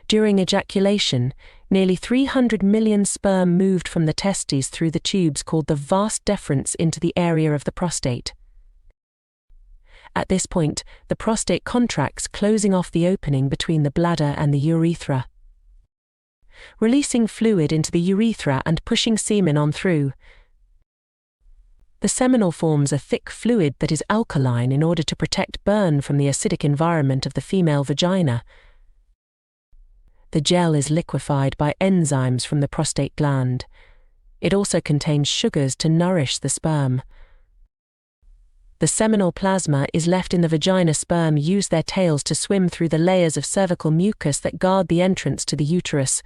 During ejaculation, nearly 300 million sperm moved from the testes through the tubes called the vas deferens into the area of the prostate. At this point, the prostate contracts, closing off the opening between the bladder and the urethra, releasing fluid into the urethra and pushing semen on through. The seminal forms a thick fluid that is alkaline in order to protect burn from the acidic environment of the female vagina. The gel is liquefied by enzymes from the prostate gland. It also contains sugars to nourish the sperm. The seminal plasma is left in the vagina. Sperm use their tails to swim through the layers of cervical mucus that guard the entrance to the uterus.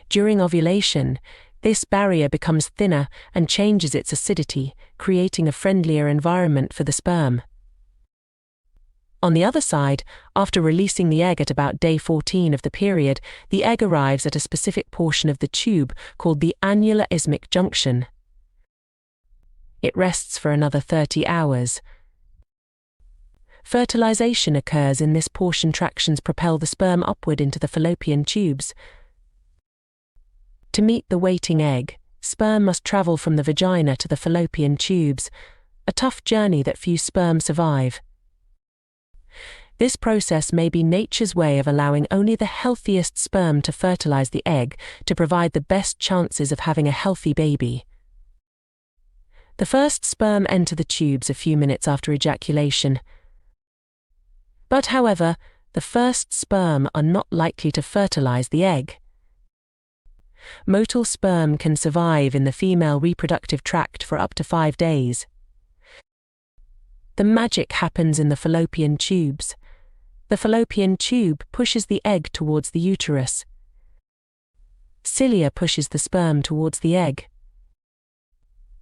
During ovulation, this barrier becomes thinner and changes its acidity, creating a friendlier environment for the sperm. On the other side, after releasing the egg at about day 14 of the period, the egg arrives at a specific portion of the tube called the annular isthmic junction. It rests for another 30 hours. Fertilization occurs in this portion. Tractions propel the sperm upward into the fallopian tubes. To meet the waiting egg, sperm must travel from the vagina to the fallopian tubes, a tough journey that few sperm survive. This process may be nature's way of allowing only the healthiest sperm to fertilize the egg to provide the best chances of having a healthy baby. The first sperm enter the tubes a few minutes after ejaculation. But however, the first sperm are not likely to fertilize the egg. Motile sperm can survive in the female reproductive tract for up to 5 days. The magic happens in the fallopian tubes. The fallopian tube pushes the egg towards the uterus. Cilia pushes the sperm towards the egg.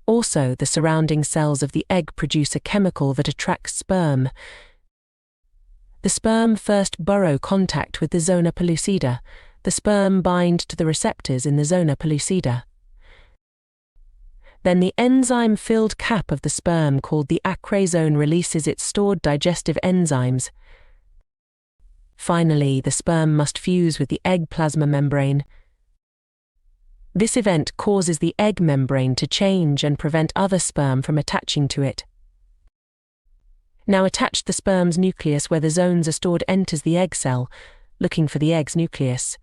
Also, the surrounding cells of the egg produce a chemical that attracts sperm. The sperm first burrow contact with the zona pellucida. The sperm bind to the receptors in the zona pellucida. Then the enzyme-filled cap of the sperm called the acrasome releases its stored digestive enzymes. Finally, the sperm must fuse with the egg plasma membrane. This event causes the egg membrane to change and prevent other sperm from attaching to it. Now attach the sperm's nucleus where the zones are stored. Enters the egg cell, looking for the egg's nucleus.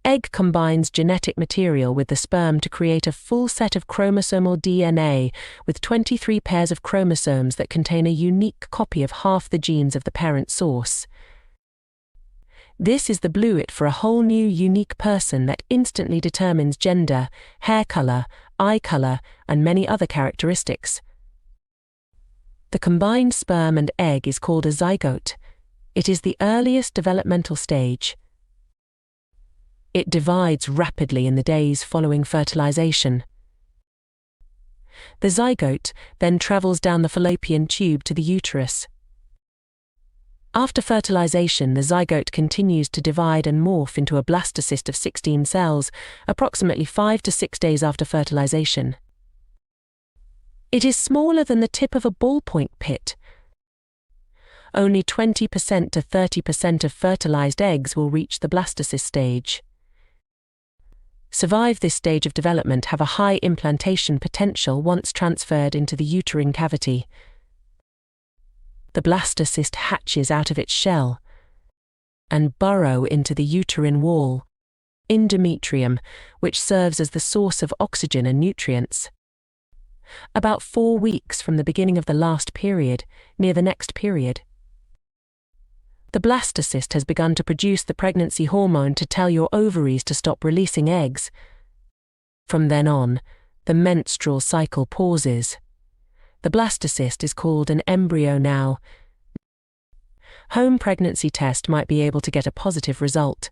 Egg combines genetic material with the sperm to create a full set of chromosomal DNA with 23 pairs of chromosomes that contain a unique copy of half the genes of the parent source. This is the bluet for a whole new unique person that instantly determines gender, hair color, eye color, and many other characteristics. The combined sperm and egg is called a zygote. It is the earliest developmental stage. It divides rapidly in the days following fertilization. The zygote then travels down the fallopian tube to the uterus. After fertilization, the zygote continues to divide and morph into a blastocyst of 16 cells, approximately 5 to 6 days after fertilization. It is smaller than the tip of a ballpoint pit. Only 20% to 30% of fertilized eggs will reach the blastocyst stage. Survive this stage of development have a high implantation potential once transferred into the uterine cavity. The blastocyst hatches out of its shell and burrow into the uterine wall, endometrium, which serves as the source of oxygen and nutrients. About 4 weeks from the beginning of the last period, near the next period, the blastocyst has begun to produce the pregnancy hormone to tell your ovaries to stop releasing eggs. From then on, the menstrual cycle pauses. The blastocyst is called an embryo now. Home pregnancy test might be able to get a positive result.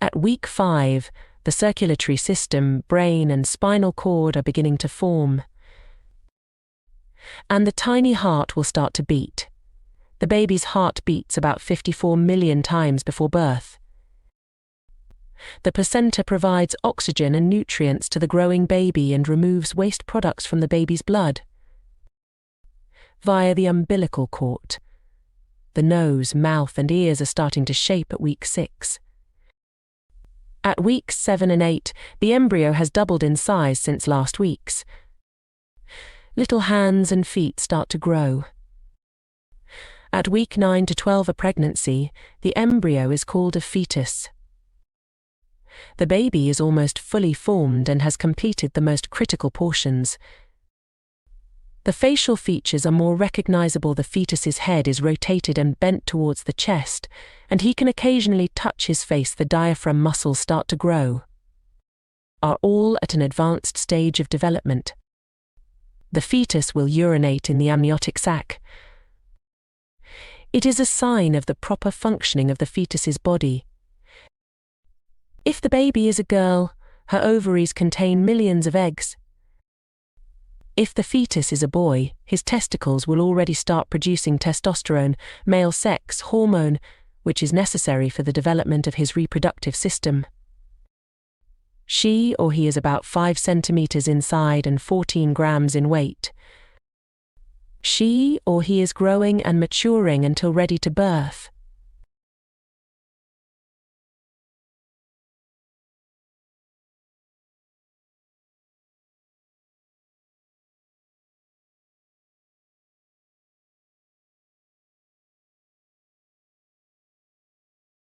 At week 5, the circulatory system, brain, and spinal cord are beginning to form. And the tiny heart will start to beat. The baby's heart beats about 54 million times before birth. The placenta provides oxygen and nutrients to the growing baby and removes waste products from the baby's blood. Via the umbilical cord, the nose, mouth, and ears are starting to shape at week 6. At weeks 7 and 8, the embryo has doubled in size since last week's. Little hands and feet start to grow. At week 9 to 12 of pregnancy, the embryo is called a fetus. The baby is almost fully formed and has completed the most critical portions. The facial features are more recognizable. The fetus's head is rotated and bent towards the chest, and he can occasionally touch his face. The diaphragm muscles start to grow. Are all at an advanced stage of development. The fetus will urinate in the amniotic sac. It is a sign of the proper functioning of the fetus's body. If the baby is a girl, her ovaries contain millions of eggs. If the fetus is a boy, his testicles will already start producing testosterone, male sex hormone, which is necessary for the development of his reproductive system. She or he is about 5 centimeters inside and 14 grams in weight. She or he is growing and maturing until ready to birth.